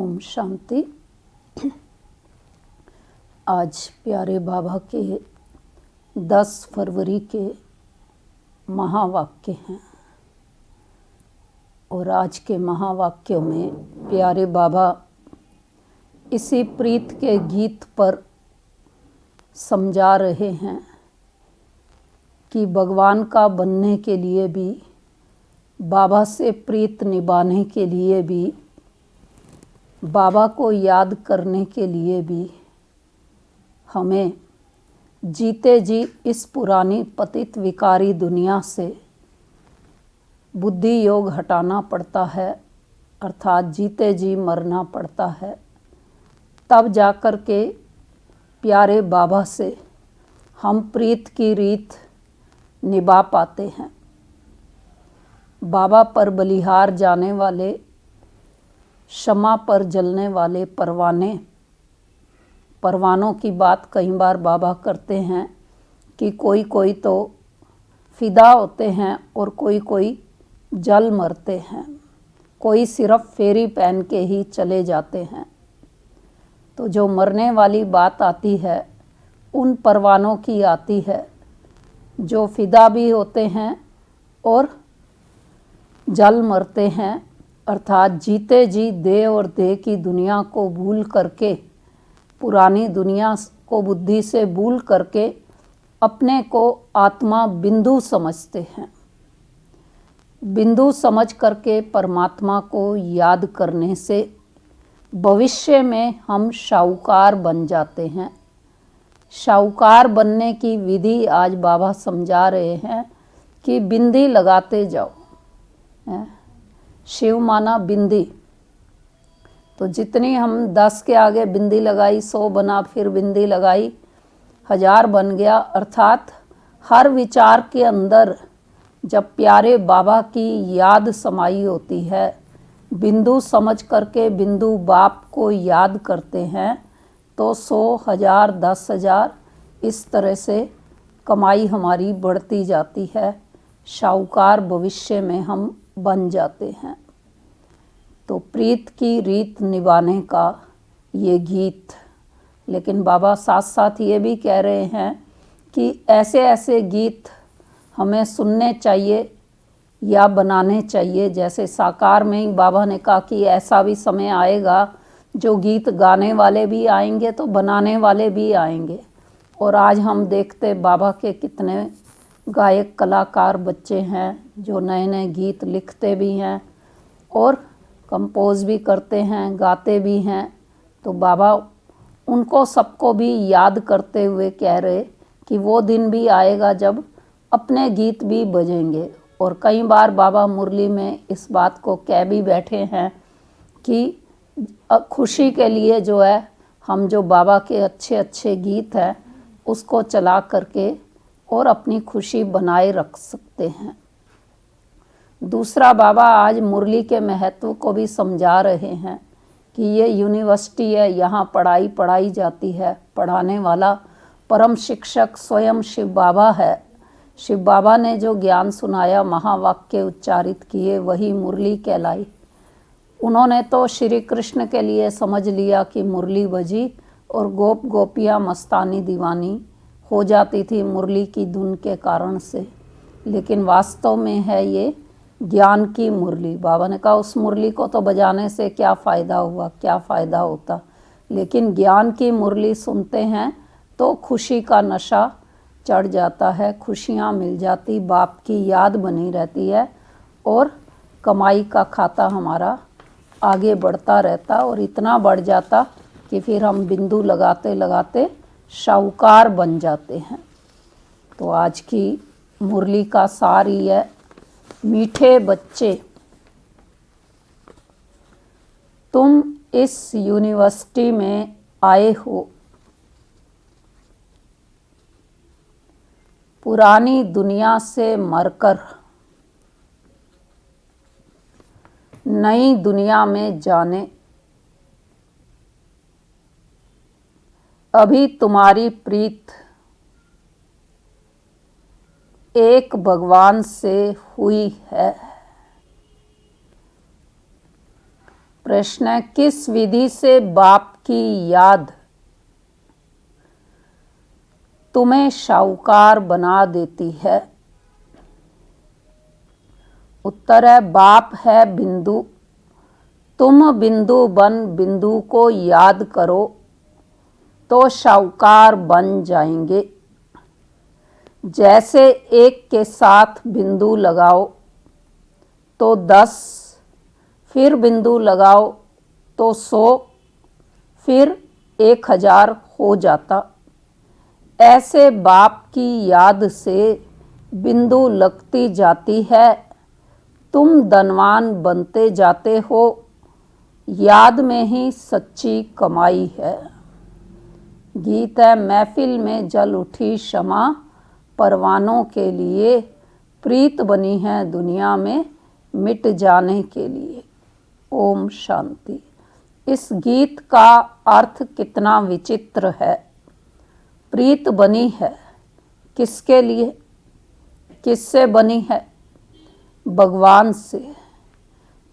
ओम शांति। आज प्यारे बाबा के 10 फरवरी के महावाक्य हैं और आज के महावाक्यों में प्यारे बाबा इसी प्रीत के गीत पर समझा रहे हैं कि भगवान का बनने के लिए भी, बाबा से प्रीत निभाने के लिए भी, बाबा को याद करने के लिए भी हमें जीते जी इस पुरानी पतित विकारी दुनिया से बुद्धि योग हटाना पड़ता है, अर्थात जीते जी मरना पड़ता है। तब जाकर के प्यारे बाबा से हम प्रीत की रीत निभा पाते हैं। बाबा पर बलिहार जाने वाले, क्षमा पर जलने वाले परवानों की बात कई बार बाबा करते हैं कि कोई कोई तो फिदा होते हैं और कोई जल मरते हैं, कोई सिर्फ फेरी पहन के ही चले जाते हैं। तो जो मरने वाली बात आती है उन परवानों की आती है जो फिदा भी होते हैं और जल मरते हैं, अर्थात जीते जी देह और देह की दुनिया को भूल करके, पुरानी दुनिया को बुद्धि से भूल करके अपने को आत्मा बिंदु समझते हैं। बिंदु समझ करके परमात्मा को याद करने से भविष्य में हम शाहूकार बन जाते हैं। शाहूकार बनने की विधि आज बाबा समझा रहे हैं कि बिंदी लगाते जाओ। शिव माना बिंदी, तो जितनी हम 10 के आगे बिंदी लगाई 100 बना, फिर बिंदी लगाई 1000 बन गया। अर्थात हर विचार के अंदर जब प्यारे बाबा की याद समाई होती है, बिंदु समझ करके बिंदु बाप को याद करते हैं, तो 100, 1000, 10,000 इस तरह से कमाई हमारी बढ़ती जाती है। शाहूकार भविष्य में हम बन जाते हैं। तो प्रीत की रीत निभाने का ये गीत, लेकिन बाबा साथ साथ ये भी कह रहे हैं कि ऐसे ऐसे गीत हमें सुनने चाहिए या बनाने चाहिए। जैसे साकार में ही बाबा ने कहा कि ऐसा भी समय आएगा जो गीत गाने वाले भी आएंगे तो बनाने वाले भी आएंगे। और आज हम देखते बाबा के कितने गायक कलाकार बच्चे हैं जो नए नए गीत लिखते भी हैं और कंपोज भी करते हैं, गाते भी हैं। तो बाबा उनको सबको भी याद करते हुए कह रहे कि वो दिन भी आएगा जब अपने गीत भी बजेंगे। और कई बार बाबा मुरली में इस बात को कह भी बैठे हैं कि खुशी के लिए जो है हम जो बाबा के अच्छे अच्छे गीत हैं उसको चला करके और अपनी खुशी बनाए रख सकते हैं। दूसरा, बाबा आज मुरली के महत्व को भी समझा रहे हैं कि ये यूनिवर्सिटी है, यहाँ पढ़ाई जाती है। पढ़ाने वाला परम शिक्षक स्वयं शिव बाबा है। शिव बाबा ने जो ज्ञान सुनाया, महावाक्य उच्चारित किए, वही मुरली कहलाई। उन्होंने तो श्री कृष्ण के लिए समझ लिया कि मुरली बजी और गोप गोपियाँ मस्तानी दीवानी हो जाती थी मुरली की धुन के कारण से, लेकिन वास्तव में है ये ज्ञान की मुरली। बाबा ने कहा उस मुरली को तो बजाने से क्या फ़ायदा हुआ, क्या फ़ायदा होता, लेकिन ज्ञान की मुरली सुनते हैं तो खुशी का नशा चढ़ जाता है, खुशियाँ मिल जाती, बाप की याद बनी रहती है और कमाई का खाता हमारा आगे बढ़ता रहता और इतना बढ़ जाता कि फिर हम बिंदु लगाते लगाते शाहूकार बन जाते हैं। तो आज की मुरली का सार ही है, मीठे बच्चे तुम इस यूनिवर्सिटी में आए हो, पुरानी दुनिया से मरकर नई दुनिया में जाने। अभी तुम्हारी प्रीत एक भगवान से हुई है। प्रश्न है, किस विधि से बाप की याद तुम्हें शाहूकार बना देती है? उत्तर है, बाप है बिंदु, तुम बिंदु बन बिंदु को याद करो तो शाहूकार बन जाएंगे। जैसे एक के साथ बिंदु लगाओ तो 10, फिर बिंदु लगाओ तो 100, फिर 1000 हो जाता। ऐसे बाप की याद से बिंदु लगती जाती है, तुम धनवान बनते जाते हो। याद में ही सच्ची कमाई है। गीत है, महफिल में जल उठी शमा, परवानों के लिए प्रीत बनी है दुनिया में मिट जाने के लिए। ओम शांति। इस गीत का अर्थ कितना विचित्र है। प्रीत बनी है किसके लिए, किससे बनी है? भगवान से,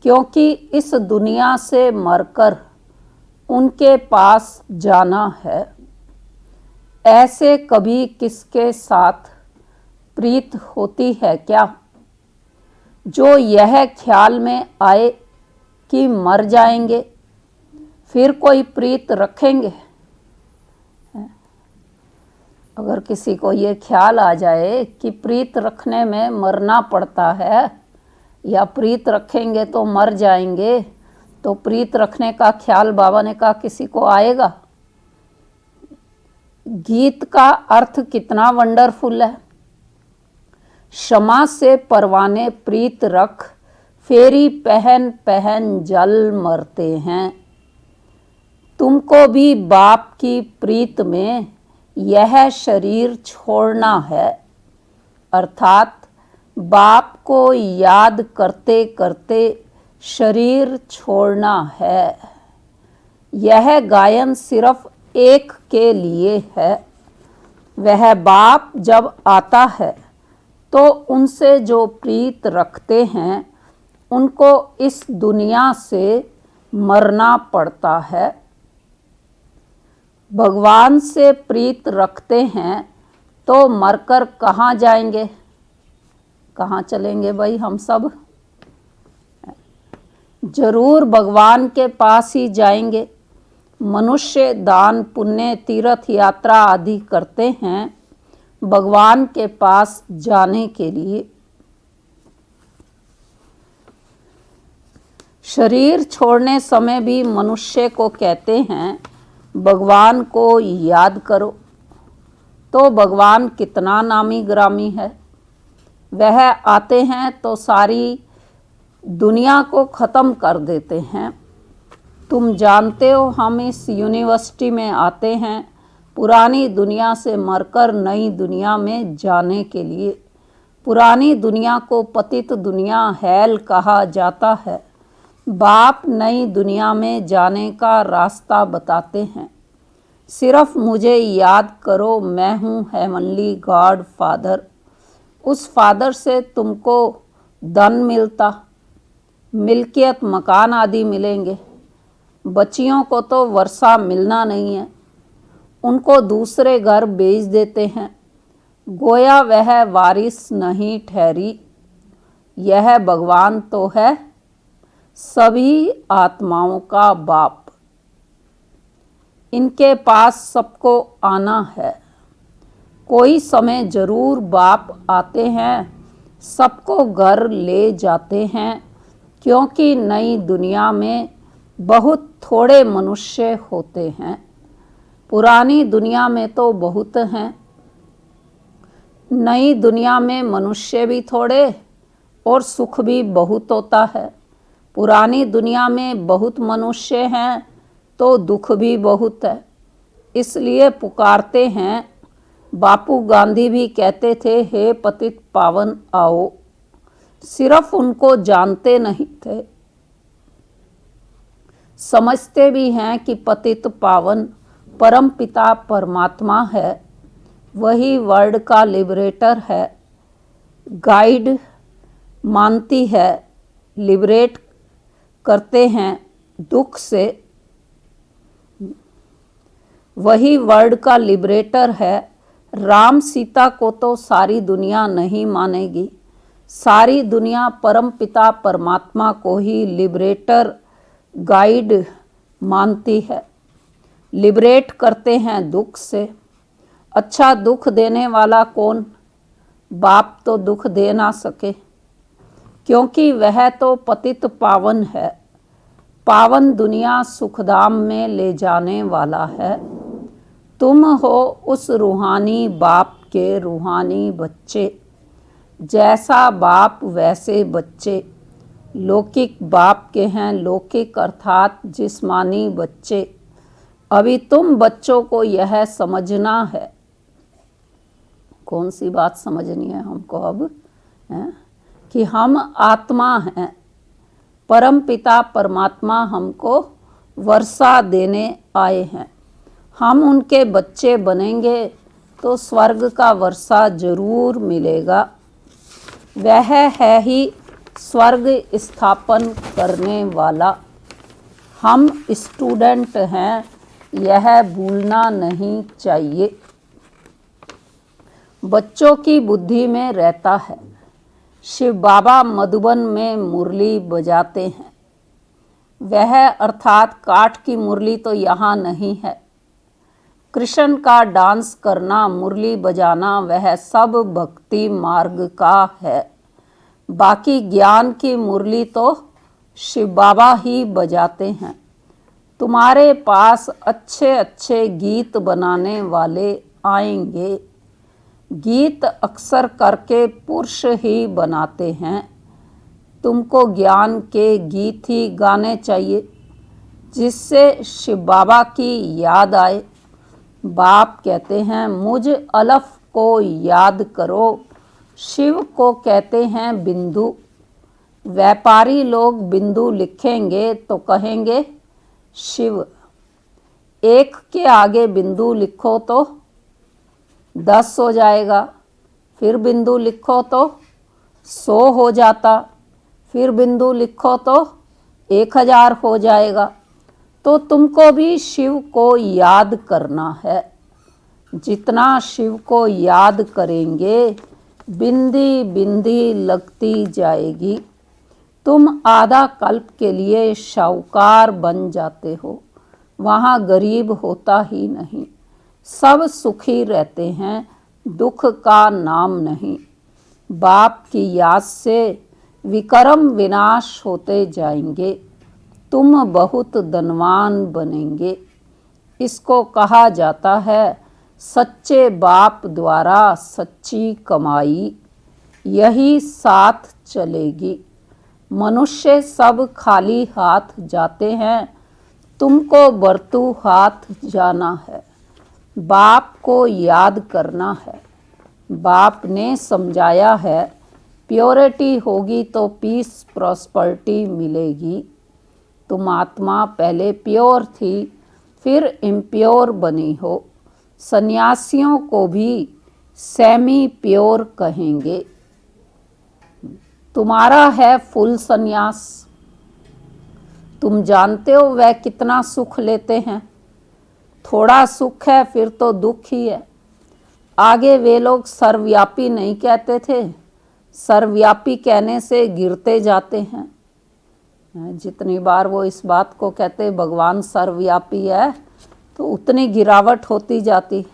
क्योंकि इस दुनिया से मरकर उनके पास जाना है। ऐसे कभी किसके साथ प्रीत होती है क्या? जो यह ख्याल में आए कि मर जाएंगे फिर कोई प्रीत रखेंगे। अगर किसी को ये ख्याल आ जाए कि प्रीत रखने में मरना पड़ता है या प्रीत रखेंगे तो मर जाएंगे, तो प्रीत रखने का ख्याल बाबा ने कहा किसी को आएगा? गीत का अर्थ कितना वंडरफुल है। क्षमा से परवाने प्रीत रख, फेरी पहन पहन जल मरते हैं। तुमको भी बाप की प्रीत में यह शरीर छोड़ना है, अर्थात बाप को याद करते करते शरीर छोड़ना है। यह गायन सिर्फ एक के लिए है। वह बाप जब आता है तो उनसे जो प्रीत रखते हैं उनको इस दुनिया से मरना पड़ता है। भगवान से प्रीत रखते हैं तो मरकर कहाँ जाएंगे? कहाँ चलेंगे भाई हम सब? जरूर भगवान के पास ही जाएंगे। मनुष्य दान पुण्य तीर्थ यात्रा आदि करते हैं भगवान के पास जाने के लिए। शरीर छोड़ने समय भी मनुष्य को कहते हैं भगवान को याद करो, तो भगवान कितना नामी ग्रामी है। वह आते हैं तो सारी दुनिया को ख़त्म कर देते हैं। तुम जानते हो हम इस यूनिवर्सिटी में आते हैं पुरानी दुनिया से मरकर नई दुनिया में जाने के लिए। पुरानी दुनिया को पतित दुनिया हेल कहा जाता है। बाप नई दुनिया में जाने का रास्ता बताते हैं। सिर्फ मुझे याद करो, मैं हूँ हेवनली गॉड फादर। उस फादर से तुमको धन मिलता, मिल्कियत मकान आदि मिलेंगे। बच्चियों को तो वर्षा मिलना नहीं है, उनको दूसरे घर बेच देते हैं। गोया वह वारिस नहीं ठहरी। यह भगवान तो है सभी आत्माओं का बाप। इनके पास सबको आना है। कोई समय जरूर बाप आते हैं, सबको घर ले जाते हैं, क्योंकि नई दुनिया में बहुत थोड़े मनुष्य होते हैं। पुरानी दुनिया में तो बहुत हैं। नई दुनिया में मनुष्य भी थोड़े और सुख भी बहुत होता है। पुरानी दुनिया में बहुत मनुष्य हैं तो दुख भी बहुत है, इसलिए पुकारते हैं। बापू गांधी भी कहते थे, हे पतित पावन आओ। सिर्फ उनको जानते नहीं थे, समझते भी हैं कि पतित पावन परम पिता परमात्मा है, वही वर्ल्ड का लिबरेटर है। गाइड मानती है, लिबरेट करते हैं दुख से, वही वर्ल्ड का लिबरेटर है। राम सीता को तो सारी दुनिया नहीं मानेगी, सारी दुनिया परम पिता परमात्मा को ही लिबरेटर गाइड मानती है। लिबरेट करते हैं दुख से। अच्छा, दुख देने वाला कौन? बाप तो दुख दे ना सके, क्योंकि वह तो पतित पावन है। पावन दुनिया सुखधाम में ले जाने वाला है। तुम हो उस रूहानी बाप के रूहानी बच्चे। जैसा बाप वैसे बच्चे। लौकिक बाप के हैं लौकिक अर्थात जिस्मानी बच्चे। अभी तुम बच्चों को यह समझना है। कौन सी बात समझनी है हमको अब है? कि हम आत्मा हैं। परम पिता परमात्मा हमको वर्षा देने आए हैं। हम उनके बच्चे बनेंगे तो स्वर्ग का वर्षा जरूर मिलेगा। वह है ही स्वर्ग स्थापन करने वाला। हम स्टूडेंट हैं, यह भूलना नहीं चाहिए। बच्चों की बुद्धि में रहता है। शिव बाबा मधुबन में मुरली बजाते हैं। वह अर्थात काठ की मुरली तो यहाँ नहीं है। कृष्ण का डांस करना, मुरली बजाना, वह सब भक्ति मार्ग का है। बाकी ज्ञान की मुरली तो शिव बाबा ही बजाते हैं। तुम्हारे पास अच्छे अच्छे गीत बनाने वाले आएंगे। गीत अक्सर करके पुरुष ही बनाते हैं। तुमको ज्ञान के गीत ही गाने चाहिए, जिससे शिव बाबा की याद आए। बाप कहते हैं मुझ अलफ को याद करो। शिव को कहते हैं बिंदु। व्यापारी लोग बिंदु लिखेंगे तो कहेंगे शिव। एक के आगे बिंदु लिखो तो 10 हो जाएगा, फिर बिंदु लिखो तो 100 हो जाता, फिर बिंदु लिखो तो 1000 हो जाएगा। तो तुमको भी शिव को याद करना है। जितना शिव को याद करेंगे बिंदी बिंदी लगती जाएगी। तुम आधा कल्प के लिए शाहूकार बन जाते हो। वहाँ गरीब होता ही नहीं, सब सुखी रहते हैं, दुख का नाम नहीं। बाप की याद से विक्रम विनाश होते जाएंगे। तुम बहुत धनवान बनेंगे। इसको कहा जाता है सच्चे बाप द्वारा सच्ची कमाई, यही साथ चलेगी। मनुष्य सब खाली हाथ जाते हैं, तुमको बरतू हाथ जाना है। बाप को याद करना है। बाप ने समझाया है प्योरिटी होगी तो पीस प्रॉस्पर्टी मिलेगी। तुम आत्मा पहले प्योर थी, फिर इम्प्योर बनी हो। सन्यासियों को भी सेमी प्योर कहेंगे। तुम्हारा है फुल सन्यास। तुम जानते हो वह कितना सुख लेते हैं। थोड़ा सुख है फिर तो दुख ही है। आगे वे लोग सर्वव्यापी नहीं कहते थे, सर्वव्यापी कहने से गिरते जाते हैं। जितनी बार वो इस बात को कहते भगवान सर्वव्यापी है तो उतनी गिरावट होती जाती।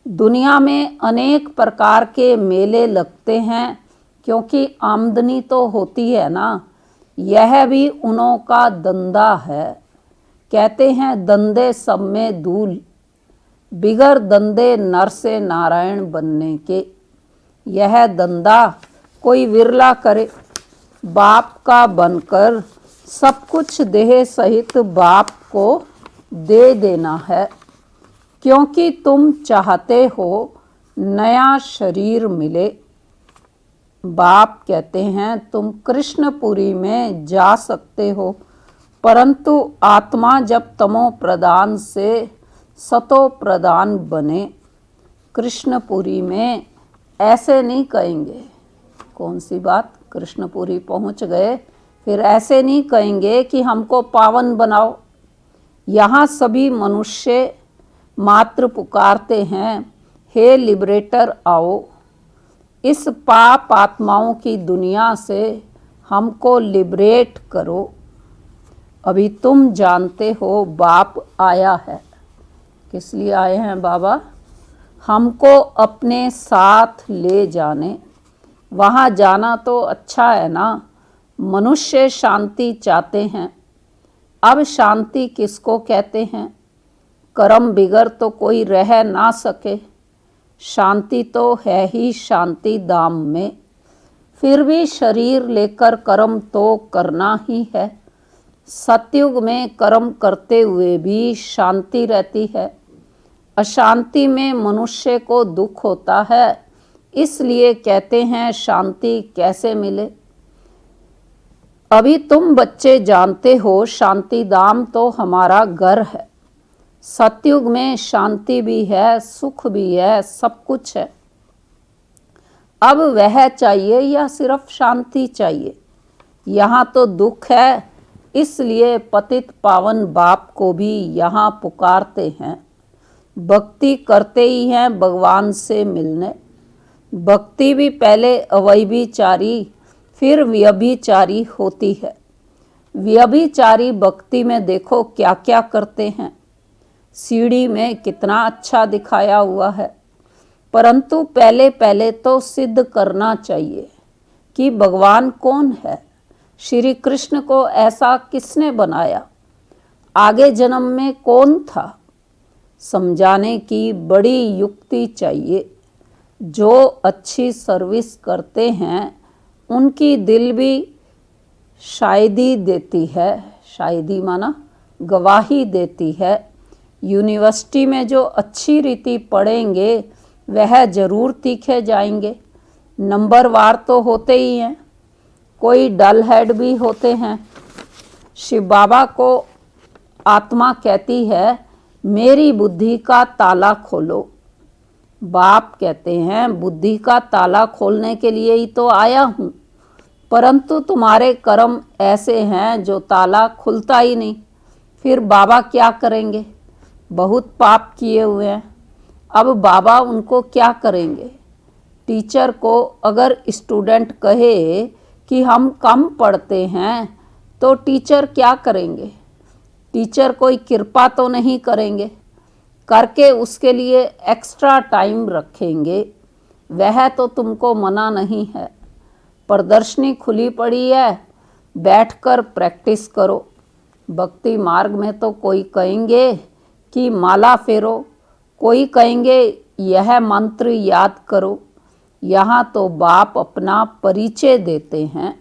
दुनिया में अनेक प्रकार के मेले लगते हैं, क्योंकि आमदनी तो होती है ना। यह भी उन्हों का धंधा है। कहते हैं धंधे सब में धूल, बिगर धंधे नर से नारायण बनने के। यह धंधा कोई विरला करे। बाप का बनकर सब कुछ देह सहित बाप को दे देना है, क्योंकि तुम चाहते हो नया शरीर मिले। बाप कहते हैं तुम कृष्णपुरी में जा सकते हो, परंतु आत्मा जब तमो प्रधान से सतो प्रधान बने। कृष्णपुरी में ऐसे नहीं कहेंगे। कौन सी बात? कृष्णपुरी पहुंच गए फिर ऐसे नहीं कहेंगे कि हमको पावन बनाओ। यहाँ सभी मनुष्य मात्र पुकारते हैं, हे लिबरेटर आओ, इस पाप आत्माओं की दुनिया से हमको लिबरेट करो। अभी तुम जानते हो बाप आया है। किस लिए आए हैं बाबा? हमको अपने साथ ले जाने। वहाँ जाना तो अच्छा है ना, मनुष्य शांति चाहते हैं। अब शांति किसको कहते हैं? कर्म बिगर तो कोई रह ना सके। शांति तो है ही शांति धाम में। फिर भी शरीर लेकर कर्म तो करना ही है। सतयुग में कर्म करते हुए भी शांति रहती है। अशांति में मनुष्य को दुख होता है, इसलिए कहते हैं शांति कैसे मिले। अभी तुम बच्चे जानते हो शांति धाम तो हमारा घर है। सतयुग में शांति भी है, सुख भी है, सब कुछ है। अब वह चाहिए या सिर्फ शांति चाहिए? यहाँ तो दुख है, इसलिए पतित पावन बाप को भी यहाँ पुकारते हैं। भक्ति करते ही हैं भगवान से मिलने। भक्ति भी पहले अवैभिचारी फिर व्यभिचारी होती है। व्यभिचारी भक्ति में देखो क्या क्या करते हैं। सीढ़ी में कितना अच्छा दिखाया हुआ है, परंतु पहले पहले तो सिद्ध करना चाहिए कि भगवान कौन है। श्री कृष्ण को ऐसा किसने बनाया? आगे जन्म में कौन था? समझाने की बड़ी युक्ति चाहिए। जो अच्छी सर्विस करते हैं उनकी दिल भी शायदी देती है। शायदी माना गवाही देती है। यूनिवर्सिटी में जो अच्छी रीति पढ़ेंगे वह जरूर तीखे जाएंगे। नंबरवार तो होते ही हैं, कोई डल हेड भी होते हैं। शिव बाबा को आत्मा कहती है मेरी बुद्धि का ताला खोलो। बाप कहते हैं बुद्धि का ताला खोलने के लिए ही तो आया हूँ, परंतु तुम्हारे कर्म ऐसे हैं जो ताला खुलता ही नहीं। फिर बाबा क्या करेंगे? बहुत पाप किए हुए हैं, अब बाबा उनको क्या करेंगे? टीचर को अगर स्टूडेंट कहे कि हम कम पढ़ते हैं तो टीचर क्या करेंगे? टीचर कोई कृपा तो नहीं करेंगे, करके उसके लिए एक्स्ट्रा टाइम रखेंगे। वह तो तुमको मना नहीं है। प्रदर्शनी खुली पड़ी है, बैठकर प्रैक्टिस करो। भक्ति मार्ग में तो कोई कहेंगे कि माला फेरो, कोई कहेंगे यह मंत्र याद करो। यहाँ तो बाप अपना परिचय देते हैं।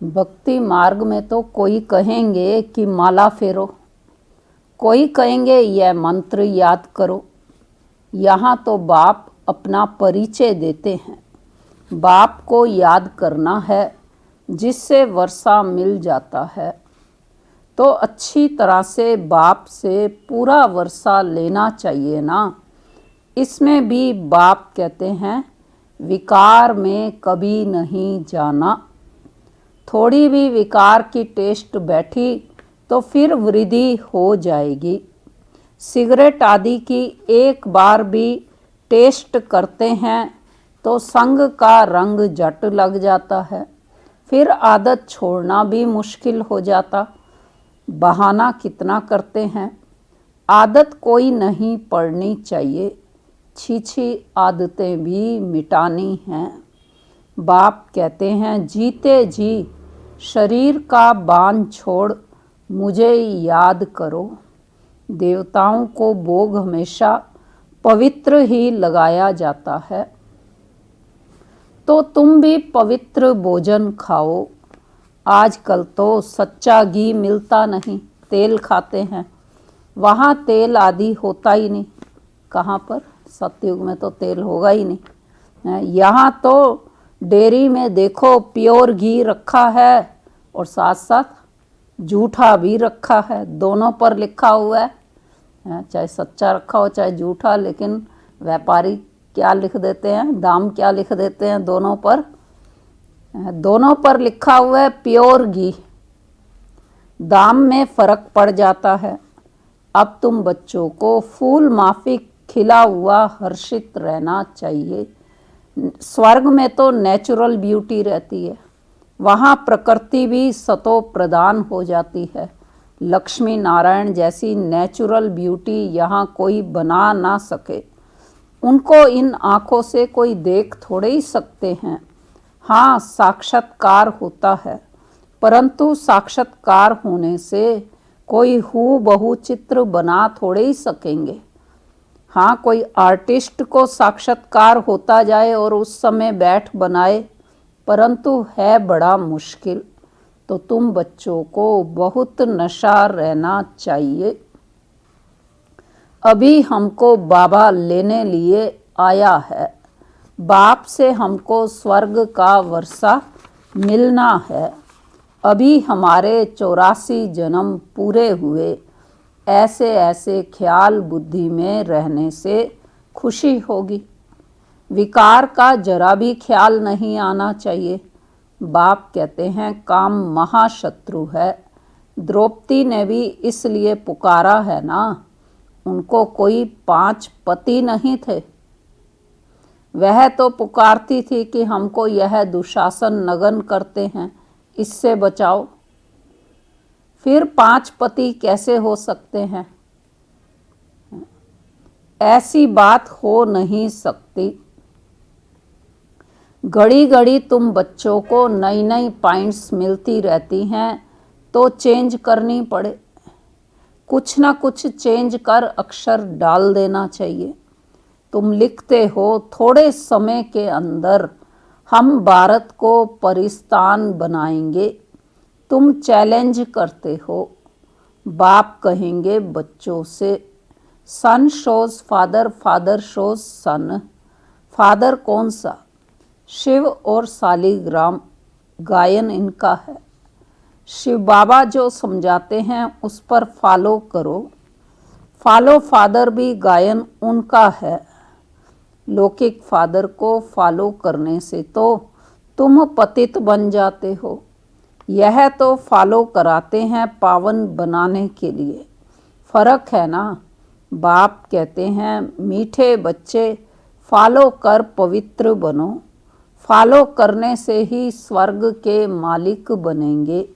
भक्ति मार्ग में तो कोई कहेंगे कि माला फेरो, कोई कहेंगे यह मंत्र याद करो। यहाँ तो बाप अपना परिचय देते हैं। बाप को याद करना है, जिससे वर्षा मिल जाता है। तो अच्छी तरह से बाप से पूरा वर्षा लेना चाहिए ना। इसमें भी बाप कहते हैं विकार में कभी नहीं जाना। थोड़ी भी विकार की टेस्ट बैठी तो फिर वृद्धि हो जाएगी। सिगरेट आदि की एक बार भी टेस्ट करते हैं तो संग का रंग जट लग जाता है। फिर आदत छोड़ना भी मुश्किल हो जाता। बहाना कितना करते हैं। आदत कोई नहीं पड़नी चाहिए, छी आदतें भी मिटानी हैं। बाप कहते हैं जीते जी शरीर का बांध छोड़ मुझे याद करो। देवताओं को भोग हमेशा पवित्र ही लगाया जाता है, तो तुम भी पवित्र भोजन खाओ। आजकल तो सच्चा घी मिलता नहीं, तेल खाते हैं। वहाँ तेल आदि होता ही नहीं। कहाँ पर? सतयुग में तो तेल होगा ही नहीं। यहाँ तो डेयरी में देखो प्योर घी रखा है और साथ साथ जूठा भी रखा है। दोनों पर लिखा हुआ है, चाहे सच्चा रखा हो चाहे जूठा, लेकिन व्यापारी क्या लिख देते हैं, दाम क्या लिख देते हैं दोनों पर। दोनों पर लिखा हुआ है प्योर घी। दाम में फर्क पड़ जाता है। अब तुम बच्चों को फूल माफिक खिला हुआ हर्षित रहना चाहिए। स्वर्ग में तो नेचुरल ब्यूटी रहती है, वहाँ प्रकृति भी सतो प्रदान हो जाती है। लक्ष्मी नारायण जैसी नेचुरल ब्यूटी यहाँ कोई बना ना सके। उनको इन आँखों से कोई देख थोड़े ही सकते हैं। हाँ, साक्षात्कार होता है, परंतु साक्षात्कार होने से कोई हूबहू चित्र बना थोड़े ही सकेंगे। हाँ, कोई आर्टिस्ट को साक्षात्कार होता जाए और उस समय बैठ बनाए, परंतु है बड़ा मुश्किल। तो तुम बच्चों को बहुत नशा रहना चाहिए। अभी हमको बाबा लेने लिए आया है। बाप से हमको स्वर्ग का वर्षा मिलना है। अभी हमारे 84 जन्म पूरे हुए। ऐसे ऐसे ख्याल बुद्धि में रहने से खुशी होगी। विकार का जरा भी ख्याल नहीं आना चाहिए। बाप कहते हैं काम महाशत्रु है। द्रौपदी ने भी इसलिए पुकारा है ना, उनको कोई 5 पति नहीं थे। वह तो पुकारती थी कि हमको यह दुशासन नगन करते हैं, इससे बचाओ। फिर 5 पति कैसे हो सकते हैं? ऐसी बात हो नहीं सकती। घड़ी घड़ी तुम बच्चों को नई नई पॉइंट्स मिलती रहती हैं, तो चेंज करनी पड़े। कुछ ना कुछ चेंज कर अक्षर डाल देना चाहिए। तुम लिखते हो थोड़े समय के अंदर हम भारत को परिस्तान बनाएंगे। तुम चैलेंज करते हो। बाप कहेंगे बच्चों से, सन शोज फादर, फादर शोज सन। फादर कौन सा? शिव और शालिग्राम गायन इनका है। शिव बाबा जो समझाते हैं उस पर फॉलो करो। फॉलो फादर भी गायन उनका है। लौकिक फादर को फॉलो करने से तो तुम पतित बन जाते हो। यह तो फॉलो कराते हैं पावन बनाने के लिए। फर्क है ना। बाप कहते हैं मीठे बच्चे फॉलो कर पवित्र बनो। फॉलो करने से ही स्वर्ग के मालिक बनेंगे।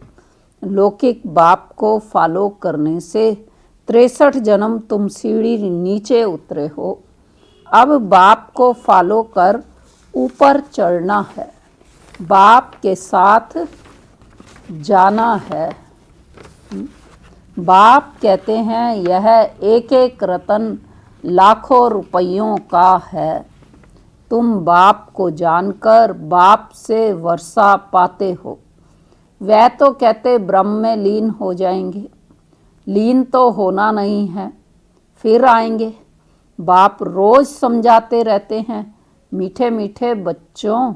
लौकिक बाप को फॉलो करने से 63 जन्म तुम सीढ़ी नीचे उतरे हो। अब बाप को फॉलो कर ऊपर चढ़ना है, बाप के साथ जाना है। बाप कहते हैं यह एक एक रतन लाखों रुपयों का है। तुम बाप को जानकर बाप से वर्षा पाते हो। वह तो कहते ब्रह्म में लीन हो जाएंगे। लीन तो होना नहीं है, फिर आएंगे। बाप रोज समझाते रहते हैं, मीठे मीठे बच्चों,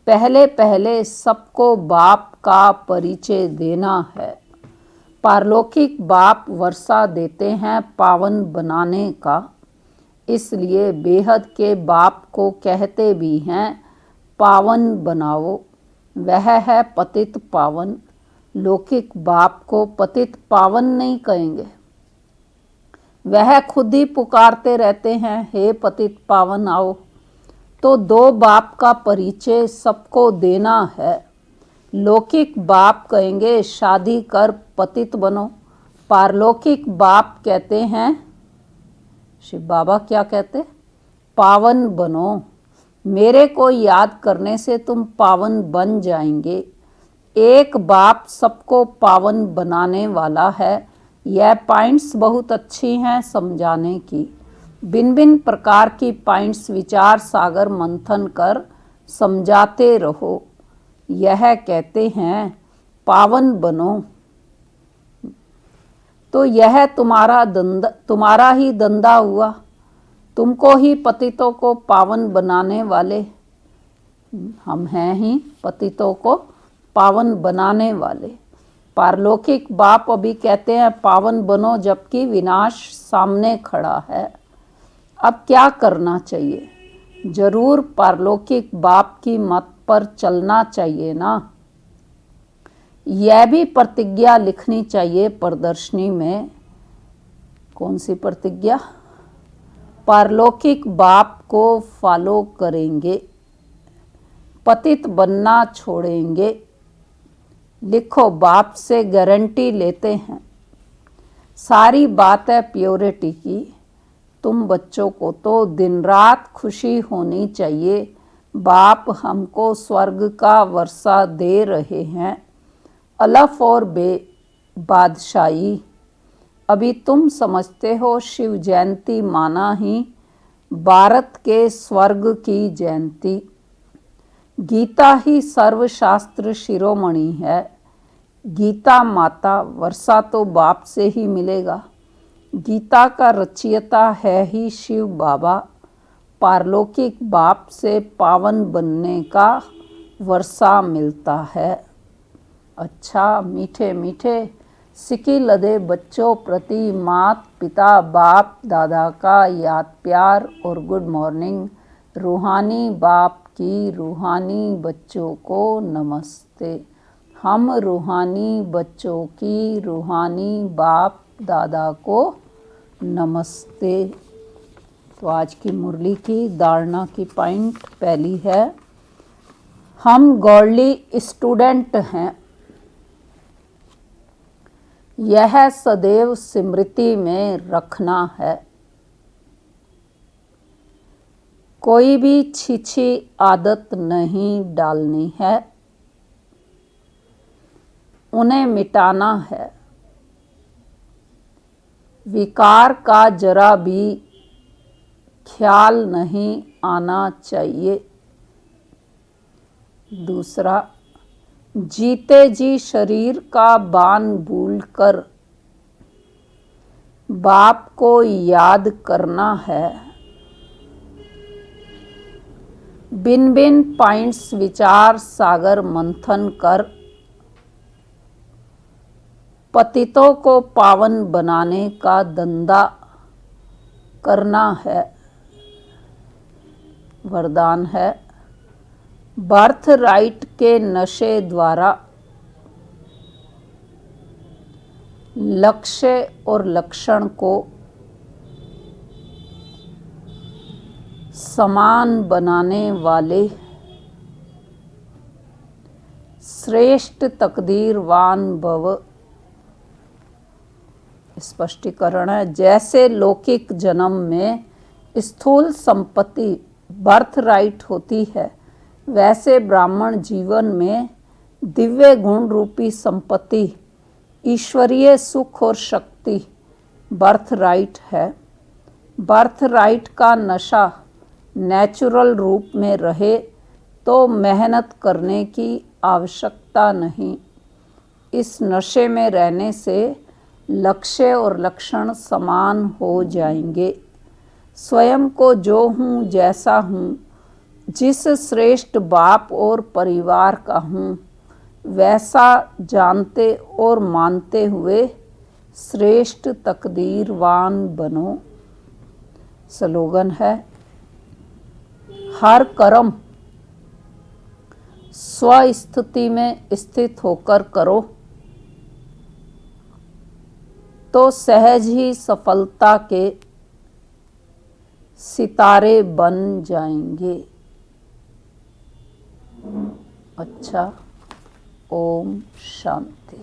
पहले पहले सबको बाप का परिचय देना है। पारलौकिक बाप वर्षा देते हैं पावन बनाने का। इसलिए बेहद के बाप को कहते भी हैं पावन बनाओ। वह है पतित पावन। लौकिक बाप को पतित पावन नहीं कहेंगे। वह खुद ही पुकारते रहते हैं हे पतित पावन आओ। तो 2 बाप का परिचय सबको देना है। लौकिक बाप कहेंगे शादी कर पतित बनो। पारलौकिक बाप कहते हैं, शिव बाबा क्या कहते? पावन बनो। मेरे को याद करने से तुम पावन बन जाएंगे। एक बाप सबको पावन बनाने वाला है। यह पॉइंट्स बहुत अच्छी हैं समझाने की। भिन्न भिन्न प्रकार की पॉइंट्स विचार सागर मंथन कर समझाते रहो। यह कहते हैं पावन बनो। तो यह तुम्हारा ही धंधा हुआ। तुमको ही पतितों को पावन बनाने वाले। हम हैं ही पतितों को पावन बनाने वाले। पारलौकिक बाप अभी कहते हैं पावन बनो, जबकि विनाश सामने खड़ा है। अब क्या करना चाहिए? जरूर पारलौकिक बाप की मत पर चलना चाहिए ना। यह भी प्रतिज्ञा लिखनी चाहिए प्रदर्शनी में। कौन सी प्रतिज्ञा? पारलौकिक बाप को फॉलो करेंगे, पतित बनना छोड़ेंगे। लिखो, बाप से गारंटी लेते हैं। सारी बात है प्योरिटी की। तुम बच्चों को तो दिन रात खुशी होनी चाहिए। बाप हमको स्वर्ग का वर्षा दे रहे हैं, अलफ और बादशाही। अभी तुम समझते हो शिव जयंती माना ही भारत के स्वर्ग की जयंती। गीता ही सर्वशास्त्र शिरोमणि है। गीता माता, वर्षा तो बाप से ही मिलेगा। गीता का रचयिता है ही शिव बाबा। पारलौकिक बाप से पावन बनने का वर्षा मिलता है। अच्छा, मीठे मीठे सिकी लदे बच्चों प्रति मात पिता बाप दादा का याद प्यार और गुड मॉर्निंग। रूहानी बाप की रूहानी बच्चों को नमस्ते। हम रूहानी बच्चों की रूहानी बाप दादा को नमस्ते। तो आज की मुरली की धारणा की पॉइंट पहली है, हम गॉडली स्टूडेंट हैं। यह सदैव स्मृति में रखना है। कोई भी छिछी आदत नहीं डालनी है, उन्हें मिटाना है। विकार का जरा भी ख्याल नहीं आना चाहिए। दूसरा, जीते जी शरीर का बान भूलकर बाप को याद करना है। बिन बिन पॉइंट्स विचार सागर मंथन कर पतितों को पावन बनाने का धंधा करना है। वरदान है, बर्थ राइट के नशे द्वारा लक्ष्य और लक्षण को समान बनाने वाले श्रेष्ठ तकदीरवान भव। स्पष्टीकरण है, जैसे लौकिक जन्म में स्थूल संपत्ति बर्थ राइट होती है, वैसे ब्राह्मण जीवन में दिव्य गुण रूपी संपत्ति ईश्वरीय सुख और शक्ति बर्थ राइट है। बर्थ राइट का नशा नेचुरल रूप में रहे तो मेहनत करने की आवश्यकता नहीं। इस नशे में रहने से लक्ष्य और लक्षण समान हो जाएंगे। स्वयं को जो हूँ जैसा हूँ, जिस श्रेष्ठ बाप और परिवार का हूँ, वैसा जानते और मानते हुए श्रेष्ठ तकदीरवान बनो। स्लोगन है, हर कर्म स्वस्थिति में स्थित होकर करो तो सहज ही सफलता के सितारे बन जाएंगे। अच्छा, ओम शांति।